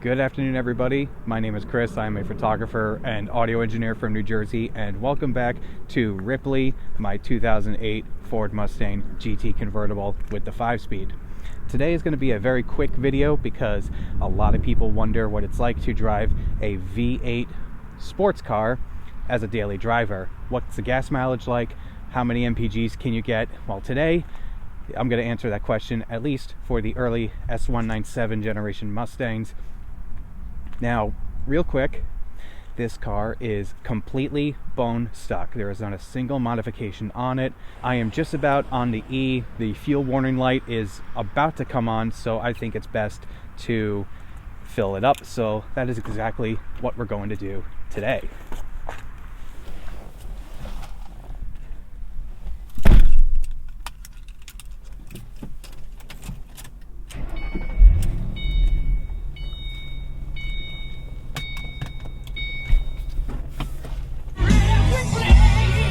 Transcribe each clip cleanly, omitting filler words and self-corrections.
Good afternoon, everybody. My name is Chris. I'm a photographer and audio engineer from New Jersey, and welcome back to Ripley, my 2008 Ford Mustang GT convertible with the 5-speed. Today is going to be a very quick video because a lot of people wonder what it's like to drive a V8 sports car as a daily driver. What's the gas mileage like? How many MPGs can you get? Well, today I'm going to answer that question, at least for the early S197 generation Mustangs. Now, real quick, this car is completely bone stock. There is not a single modification on it. I am just about on the E. The fuel warning light is about to come on, so I think it's best to fill it up. So that is exactly what we're going to do today.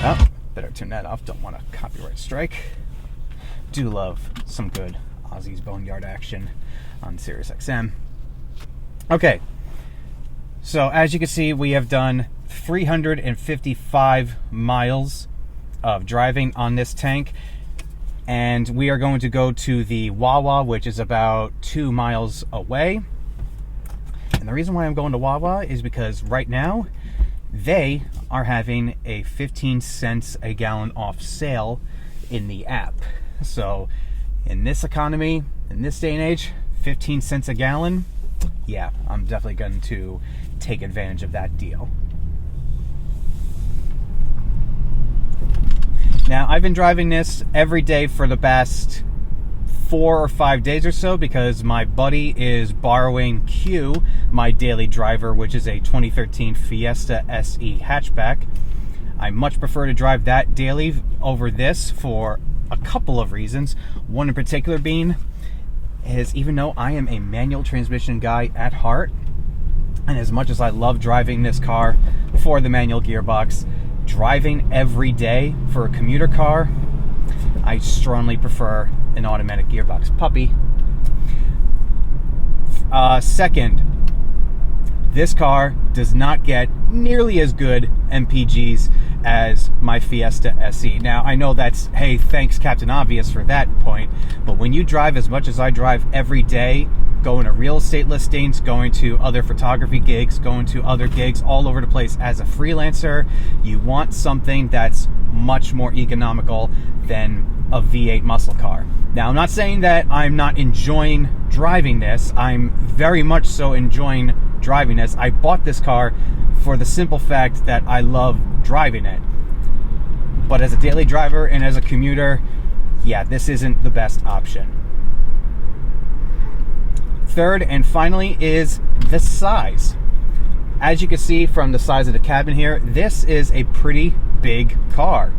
Oh, better turn that off. Don't want a copyright strike. Do love some good Aussie's Boneyard action on Sirius XM. Okay, so as you can see, we have done 355 miles of driving on this tank, and we are going to go to the Wawa, which is about 2 miles away. And the reason why I'm going to Wawa is because right now they are having a 15 cents a gallon off sale in the app. So in this economy, in this day and age, 15 cents a gallon, yeah, I'm definitely going to take advantage of that deal. Now, I've been driving this every day for the past 4 or 5 days or so because my buddy is borrowing Q, my daily driver, which is a 2013 Fiesta SE hatchback. I much prefer to drive that daily over this for a couple of reasons. One in particular being is, even though I am a manual transmission guy at heart, and as much as I love driving this car for the manual gearbox, driving every day for a commuter car, I strongly prefer an automatic gearbox puppy. Second, this car does not get nearly as good MPGs as my Fiesta SE. Now, I know that's, hey, thanks Captain Obvious for that point, but when you drive as much as I drive every day, going to real estate listings, going to other photography gigs, going to other gigs all over the place as a freelancer, you want something that's much more economical than a V8 muscle car. Now, I'm not saying that I'm not enjoying driving this. I'm very much so enjoying driving this. I bought this car for the simple fact that I love driving it. But as a daily driver and as a commuter, yeah, this isn't the best option. Third and finally is the size. As you can see from the size of the cabin here, this is a pretty big car.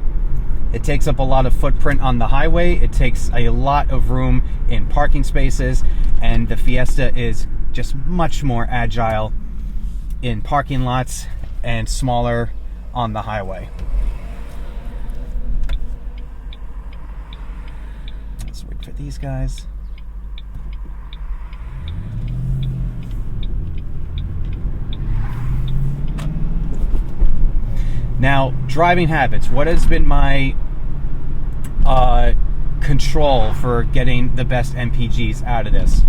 It takes up a lot of footprint on the highway. It takes a lot of room in parking spaces, and the Fiesta is just much more agile in parking lots and smaller on the highway. Let's wait for these guys. Now, driving habits. What has been my control for getting the best MPGs out of this?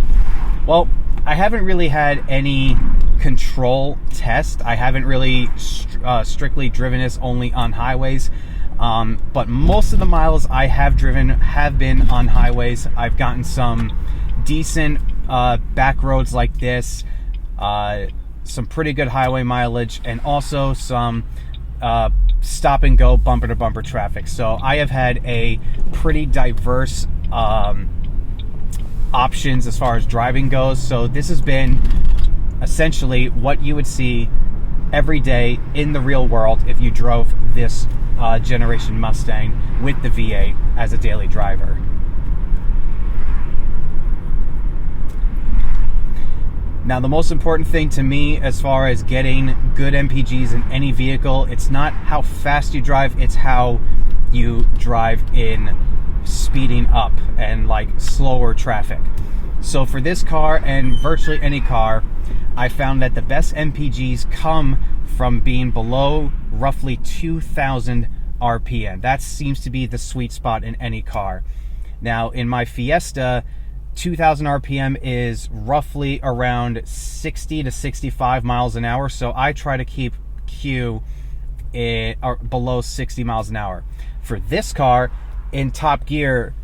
Well, I haven't really had any control test. I haven't really strictly driven this only on highways. But most of the miles I have driven have been on highways. I've gotten some decent back roads like this, some pretty good highway mileage, and also some stop and go bumper to bumper traffic. So I have had a pretty diverse options as far as driving goes. So this has been essentially what you would see every day in the real world if you drove this generation Mustang with the V8 as a daily driver. Now, the most important thing to me as far as getting good MPGs in any vehicle, it's not how fast you drive, it's how you drive in speeding up and like slower traffic. So for this car and virtually any car, I found that the best MPGs come from being below roughly 2,000 RPM. That seems to be the sweet spot in any car. Now in my Fiesta, 2,000 RPM is roughly around 60 to 65 miles an hour. So I try to keep Q below 60 miles an hour. For this car in top gear,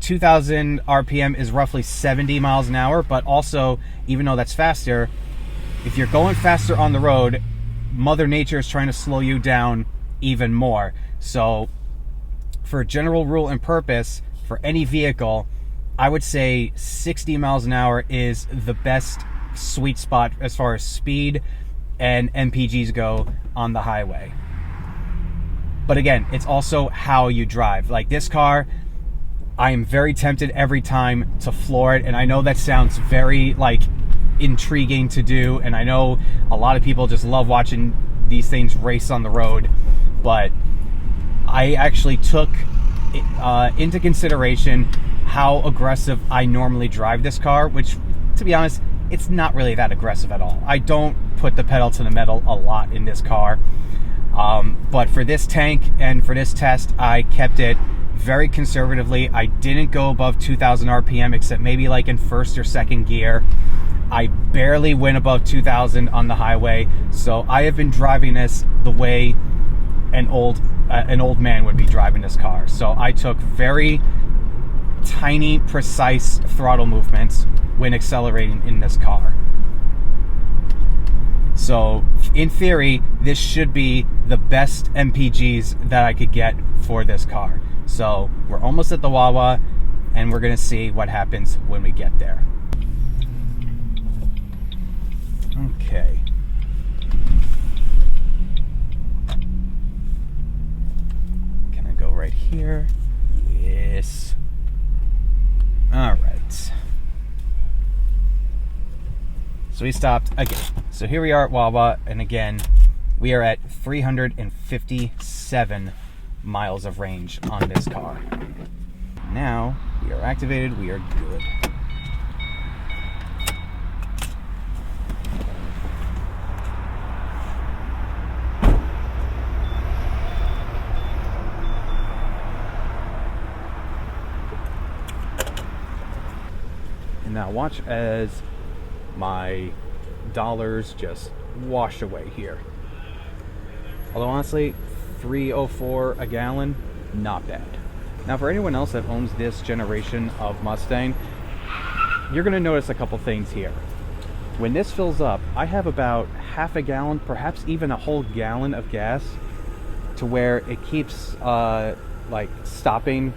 2,000 RPM is roughly 70 miles an hour, but also, even though that's faster, if you're going faster on the road, Mother Nature is trying to slow you down even more. So for general rule and purpose, for any vehicle, I would say 60 miles an hour is the best sweet spot as far as speed and MPGs go on the highway. But again, it's also how you drive. Like this car, I am very tempted every time to floor it, and I know that sounds very like intriguing to do, and I know a lot of people just love watching these things race on the road, but I actually took into consideration how aggressive I normally drive this car, which, to be honest, it's not really that aggressive at all. I don't put the pedal to the metal a lot in this car, but for this tank and for this test, I kept it very conservatively. I didn't go above 2,000 RPM except maybe like in first or second gear. I barely went above 2,000 on the highway, so I have been driving this the way an old man would be driving this car. So I took very tiny, precise throttle movements when accelerating in this car. So in theory, this should be the best MPGs that I could get for this car. So we're almost at the Wawa, and we're gonna see what happens when we get there. Okay. Can I go right here? Yes. All right. So we stopped again. So here we are at Wawa, and again, we are at 357 miles of range on this car. Now we are activated, we are good. And now watch as my dollars just wash away here. Although honestly, $3.04 a gallon, not bad. Now for anyone else that owns this generation of Mustang, you're gonna notice a couple things here. When this fills up, I have about half a gallon, perhaps even a whole gallon of gas, to where it keeps like stopping,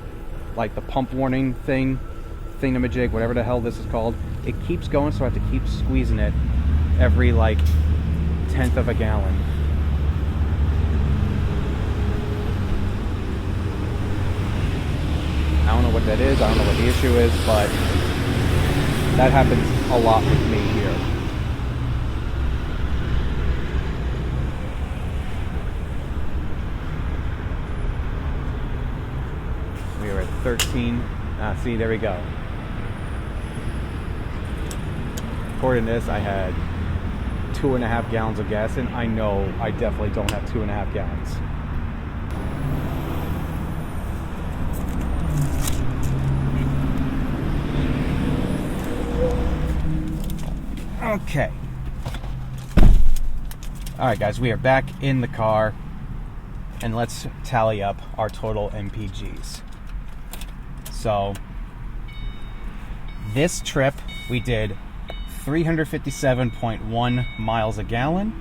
like the pump warning thingamajig, whatever the hell this is called. It keeps going, so I have to keep squeezing it every like 1/10 of a gallon. I don't know what that is, I don't know what the issue is, but that happens a lot with me here. We are at 13. See, there we go. According to this, I had 2.5 gallons of gas in. I know I definitely don't have 2.5 gallons. Okay. Alright guys, we are back in the car, and let's tally up our total MPGs. So, this trip we did 357.1 miles a gallon.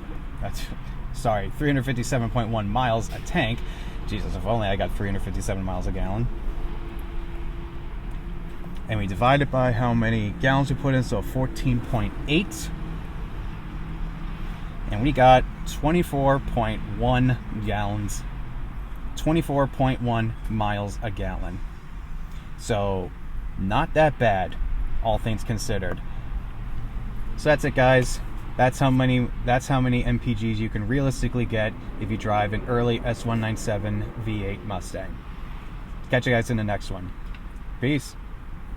That's, sorry, 357.1 miles a tank. Jesus, if only I got 357 miles a gallon. And we divide it by how many gallons we put in, so 14.8. And we got 24.1 gallons, 24.1 miles a gallon. So, not that bad, all things considered. So that's it, guys. That's how many MPGs you can realistically get if you drive an early S197 V8 Mustang. Catch you guys in the next one. Peace.